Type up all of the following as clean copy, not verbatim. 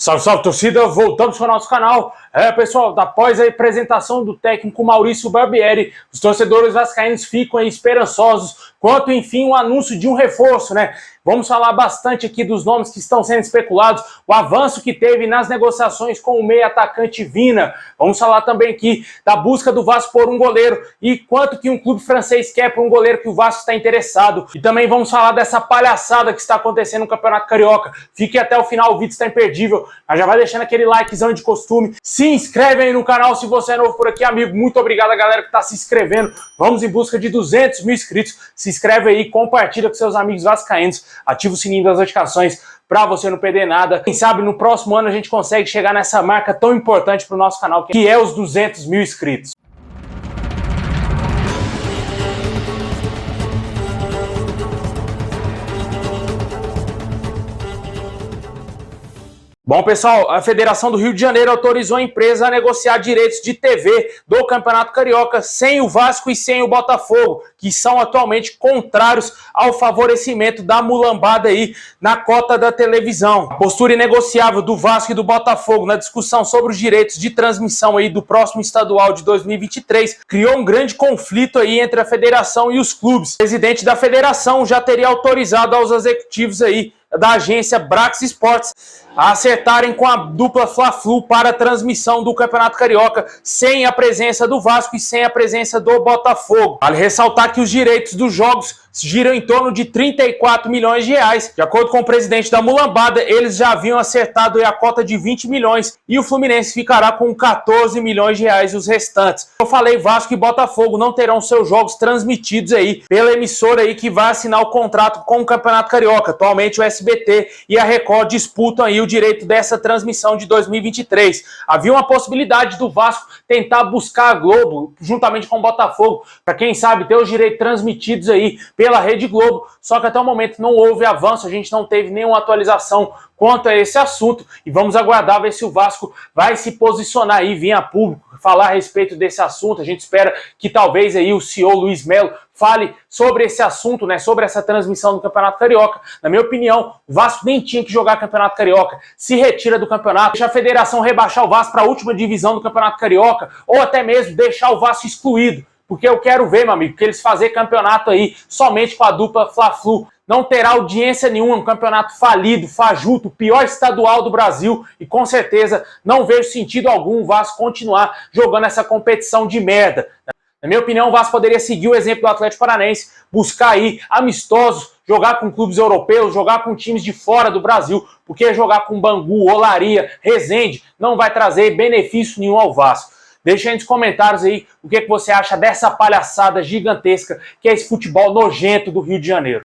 Salve, salve, torcida! Voltamos para o nosso canal. Pessoal, após a apresentação do técnico Maurício Barbieri, os torcedores vascaínos ficam aí esperançosos quanto, enfim, o anúncio de um reforço, né? Vamos falar bastante aqui dos nomes que estão sendo especulados, o avanço que teve nas negociações com o meio atacante Vina. Vamos falar também aqui da busca do Vasco por um goleiro e quanto que um clube francês quer por um goleiro que o Vasco está interessado. E também vamos falar dessa palhaçada que está acontecendo no Campeonato Carioca. Fique até o final, o vídeo está imperdível. Mas já vai deixando aquele likezão de costume. Se inscreve aí no canal se você é novo por aqui, amigo. Muito obrigado a galera que está se inscrevendo. Vamos em busca de 200 mil inscritos. Se inscreve aí, compartilha com seus amigos vascaínos. Ativa o sininho das notificações para você não perder nada. Quem sabe no próximo ano a gente consegue chegar nessa marca tão importante para o nosso canal, que é os 200 mil inscritos. Bom, pessoal, a Federação do Rio de Janeiro autorizou a empresa a negociar direitos de TV do Campeonato Carioca sem o Vasco e sem o Botafogo, que são atualmente contrários ao favorecimento da mulambada aí na cota da televisão. A postura inegociável do Vasco e do Botafogo na discussão sobre os direitos de transmissão aí do próximo estadual de 2023 criou um grande conflito aí entre a federação e os clubes. O presidente da federação já teria autorizado aos executivos aí da agência Brax Sports a acertarem com a dupla Fla-Flu para a transmissão do Campeonato Carioca sem a presença do Vasco e sem a presença do Botafogo. Vale ressaltar que os direitos dos jogos giram em torno de 34 milhões de reais. De acordo com o presidente da mulambada, eles já haviam acertado a cota de 20 milhões e o Fluminense ficará com 14 milhões de reais os restantes. Eu falei, Vasco e Botafogo não terão seus jogos transmitidos aí pela emissora aí que vai assinar o contrato com o Campeonato Carioca. Atualmente o SBT e a Record disputam aí o direito dessa transmissão de 2023. Havia uma possibilidade do Vasco tentar buscar a Globo, juntamente com o Botafogo, para quem sabe ter os direitos transmitidos aí pela Rede Globo, só que até o momento não houve avanço, a gente não teve nenhuma atualização quanto a esse assunto e vamos aguardar ver se o Vasco vai se posicionar aí, vir a público, falar a respeito desse assunto. A gente espera que talvez aí o CEO Luiz Melo fale sobre esse assunto, né, sobre essa transmissão do Campeonato Carioca. Na minha opinião, o Vasco nem tinha que jogar Campeonato Carioca, se retira do campeonato, deixa a federação rebaixar o Vasco para a última divisão do Campeonato Carioca, ou até mesmo deixar o Vasco excluído, porque eu quero ver, meu amigo, que eles fazer campeonato aí somente com a dupla Fla-Flu. Não terá audiência nenhuma, um campeonato falido, fajuto, o pior estadual do Brasil, e com certeza não vejo sentido algum o Vasco continuar jogando essa competição de merda. Na minha opinião, o Vasco poderia seguir o exemplo do Atlético Paranaense, buscar aí amistosos, jogar com clubes europeus, jogar com times de fora do Brasil, porque jogar com Bangu, Olaria, Resende não vai trazer benefício nenhum ao Vasco. Deixa aí nos comentários aí o que você acha dessa palhaçada gigantesca que é esse futebol nojento do Rio de Janeiro.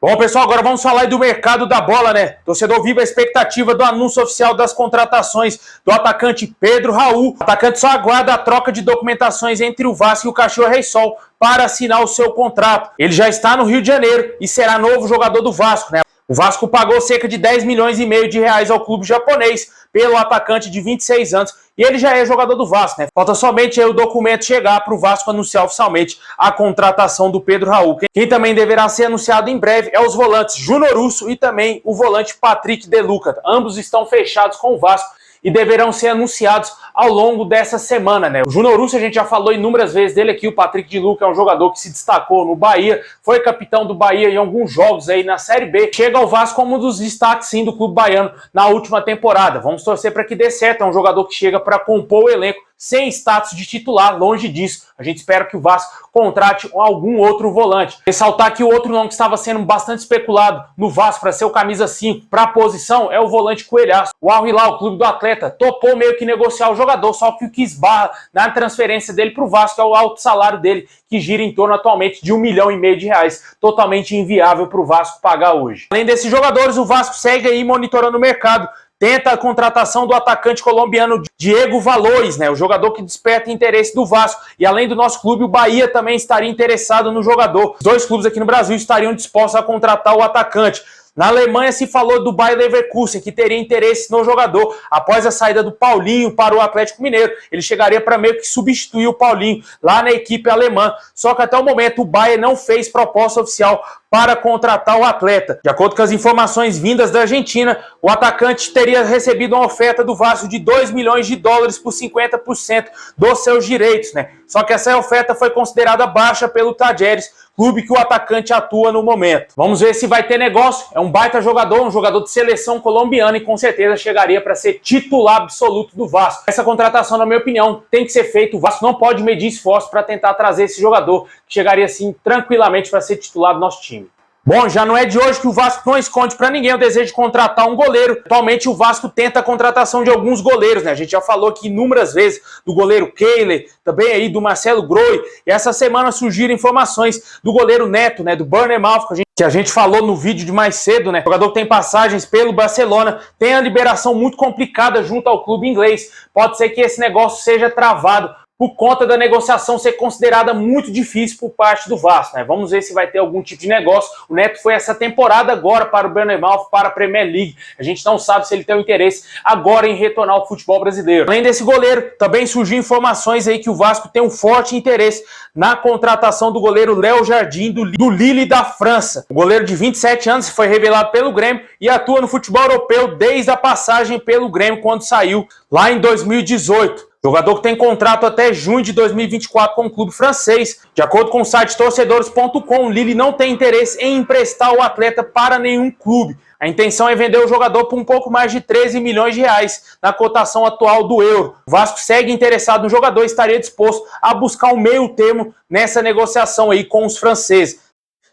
Bom, pessoal, agora vamos falar aí do mercado da bola, né? O torcedor vive a expectativa do anúncio oficial das contratações do atacante Pedro Raul. O atacante só aguarda a troca de documentações entre o Vasco e o Caxias Rei Sol para assinar o seu contrato. Ele já está no Rio de Janeiro e será novo jogador do Vasco, né? O Vasco pagou cerca de 10 milhões e meio de reais ao clube japonês pelo atacante de 26 anos e ele já é jogador do Vasco, né? Falta somente aí o documento chegar para o Vasco anunciar oficialmente a contratação do Pedro Raul. Quem também deverá ser anunciado em breve é os volantes Júnior Urso e também o volante Patrick De Luca. Ambos estão fechados com o Vasco e deverão ser anunciados ao longo dessa semana, né? O Júnior Urso, a gente já falou inúmeras vezes dele aqui, o Patrick De Luca é um jogador que se destacou no Bahia, foi capitão do Bahia em alguns jogos aí na Série B, chega ao Vasco como um dos destaques, sim, do clube baiano na última temporada. Vamos torcer para que dê certo, é um jogador que chega para compor o elenco sem status de titular, longe disso. A gente espera que o Vasco contrate algum outro volante. Ressaltar que o outro nome que estava sendo bastante especulado no Vasco para ser o camisa 5 para a posição é o volante Coelhaço. O Al Hilal, o clube do atleta, topou meio que negociar o jogador, só que o que esbarra na transferência dele para o Vasco é o alto salário dele, que gira em torno atualmente de 1,5 milhão de reais, totalmente inviável para o Vasco pagar hoje. Além desses jogadores, o Vasco segue aí monitorando o mercado. Tenta a contratação do atacante colombiano Diego Valores, né? O jogador que desperta interesse do Vasco. E além do nosso clube, o Bahia também estaria interessado no jogador. Os dois clubes aqui no Brasil estariam dispostos a contratar o atacante. Na Alemanha se falou do Bayer Leverkusen, que teria interesse no jogador. Após a saída do Paulinho para o Atlético Mineiro, ele chegaria para meio que substituir o Paulinho lá na equipe alemã. Só que até o momento o Bayer não fez proposta oficial para contratar o atleta. De acordo com as informações vindas da Argentina, o atacante teria recebido uma oferta do Vasco de 2 milhões de dólares por 50% dos seus direitos, né? Só que essa oferta foi considerada baixa pelo Talleres, clube que o atacante atua no momento. Vamos ver se vai ter negócio. É um baita jogador, um jogador de seleção colombiana e com certeza chegaria para ser titular absoluto do Vasco. Essa contratação, na minha opinião, tem que ser feita. O Vasco não pode medir esforço para tentar trazer esse jogador, que chegaria assim tranquilamente para ser titular do nosso time. Bom, já não é de hoje que o Vasco não esconde para ninguém o desejo de contratar um goleiro. Atualmente o Vasco tenta a contratação de alguns goleiros, né? A gente já falou aqui inúmeras vezes do goleiro Kehler, também aí do Marcelo Groi. E essa semana surgiram informações do goleiro Neto, né? Do Bournemouth, que a gente falou no vídeo de mais cedo, né? O jogador tem passagens pelo Barcelona, tem a liberação muito complicada junto ao clube inglês. Pode ser que esse negócio seja travado por conta da negociação ser considerada muito difícil por parte do Vasco, né? Vamos ver se vai ter algum tipo de negócio. O Neto foi essa temporada agora para o Bournemouth, para a Premier League. A gente não sabe se ele tem o interesse agora em retornar ao futebol brasileiro. Além desse goleiro, também surgiu informações aí que o Vasco tem um forte interesse na contratação do goleiro Léo Jardim, do Lille da França. O goleiro de 27 anos foi revelado pelo Grêmio e atua no futebol europeu desde a passagem pelo Grêmio quando saiu lá em 2018. Jogador que tem contrato até junho de 2024 com o clube francês. De acordo com o site torcedores.com, o Lille não tem interesse em emprestar o atleta para nenhum clube. A intenção é vender o jogador por um pouco mais de 13 milhões de reais na cotação atual do euro. O Vasco segue interessado no jogador e estaria disposto a buscar um meio termo nessa negociação aí com os franceses.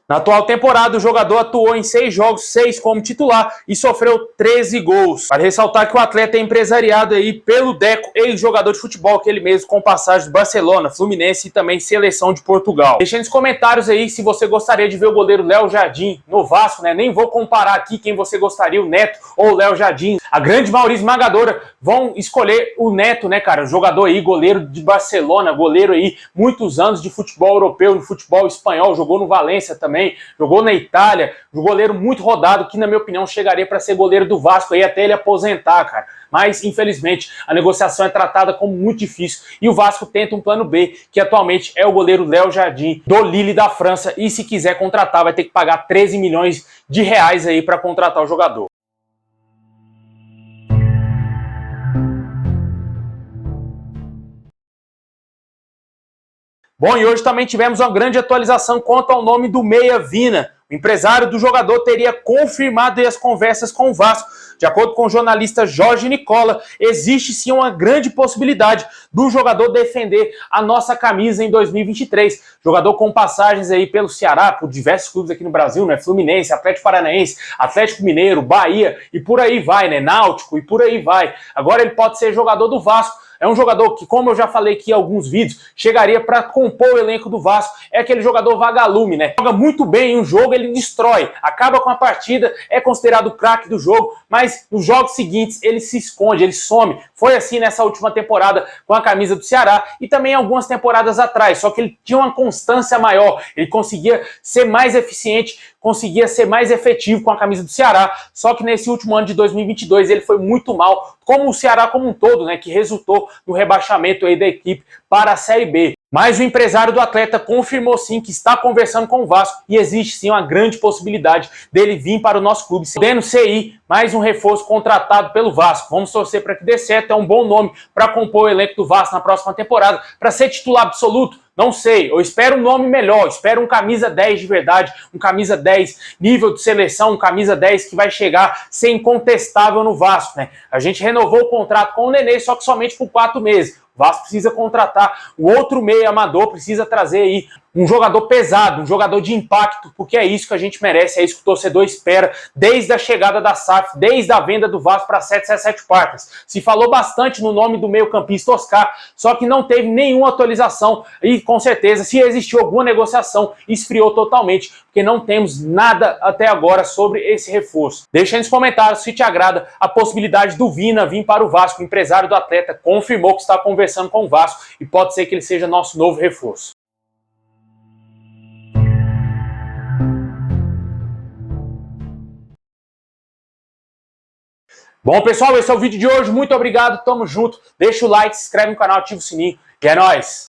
Na atual temporada, o jogador atuou em 6 jogos, 6 como titular e sofreu 13 gols. Vale ressaltar que o atleta é empresariado aí pelo Deco, ex-jogador de futebol, que ele mesmo com passagem do Barcelona, Fluminense e também seleção de Portugal. Deixe nos comentários aí se você gostaria de ver o goleiro Léo Jardim no Vasco, né? Nem vou comparar aqui quem você gostaria, o Neto ou o Léo Jardim. A grande maioria esmagadora vão escolher o Neto, né, cara? Jogador aí, goleiro de Barcelona, goleiro aí, muitos anos de futebol europeu, no futebol espanhol, jogou no Valência também. Jogou na Itália, um goleiro muito rodado, que na minha opinião chegaria para ser goleiro do Vasco aí até ele aposentar, cara. Mas, infelizmente, a negociação é tratada como muito difícil e o Vasco tenta um plano B, que atualmente é o goleiro Léo Jardim, do Lille da França, e se quiser contratar vai ter que pagar 13 milhões de reais aí para contratar o jogador. Bom, e hoje também tivemos uma grande atualização quanto ao nome do Meia Vina. O empresário do jogador teria confirmado as conversas com o Vasco. De acordo com o jornalista Jorge Nicola, existe sim uma grande possibilidade do jogador defender a nossa camisa em 2023. Jogador com passagens aí pelo Ceará, por diversos clubes aqui no Brasil, né? Fluminense, Atlético Paranaense, Atlético Mineiro, Bahia e por aí vai, né? Náutico e por aí vai. Agora ele pode ser jogador do Vasco. É um jogador que, como eu já falei aqui em alguns vídeos, chegaria para compor o elenco do Vasco. É aquele jogador vagalume, né? Joga muito bem em um jogo, ele destrói, acaba com a partida, é considerado o craque do jogo, mas nos jogos seguintes ele se esconde, ele some. Foi assim nessa última temporada com a camisa do Ceará e também algumas temporadas atrás, só que ele tinha uma constância maior, ele conseguia ser mais eficiente, conseguia ser mais efetivo com a camisa do Ceará, só que nesse último ano de 2022 ele foi muito mal, como o Ceará como um todo, né, que resultou no rebaixamento aí da equipe para a Série B. Mas o empresário do atleta confirmou sim que está conversando com o Vasco e existe sim uma grande possibilidade dele vir para o nosso clube, podendo ser aí mais um reforço contratado pelo Vasco. Vamos torcer para que dê certo, é um bom nome para compor o elenco do Vasco na próxima temporada, para ser titular absoluto. Não sei, eu espero um nome melhor, espero um camisa 10 de verdade, um camisa 10 nível de seleção, um camisa 10 que vai chegar ser incontestável no Vasco, né? A gente renovou o contrato com o Nenê, só que somente por 4 meses. O Vasco precisa contratar o outro meio amador, precisa trazer aí um jogador pesado, um jogador de impacto, porque é isso que a gente merece, é isso que o torcedor espera desde a chegada da SAF, desde a venda do Vasco para 777 Partners. Se falou bastante no nome do meio-campista Oscar, só que não teve nenhuma atualização e com certeza, se existiu alguma negociação, esfriou totalmente, porque não temos nada até agora sobre esse reforço. Deixa aí nos comentários se te agrada a possibilidade do Vina vir para o Vasco. O empresário do atleta confirmou que está conversando com o Vasco e pode ser que ele seja nosso novo reforço. Bom, pessoal, esse é o vídeo de hoje. Muito obrigado, tamo junto. Deixa o like, se inscreve no canal, ativa o sininho. E é nóis!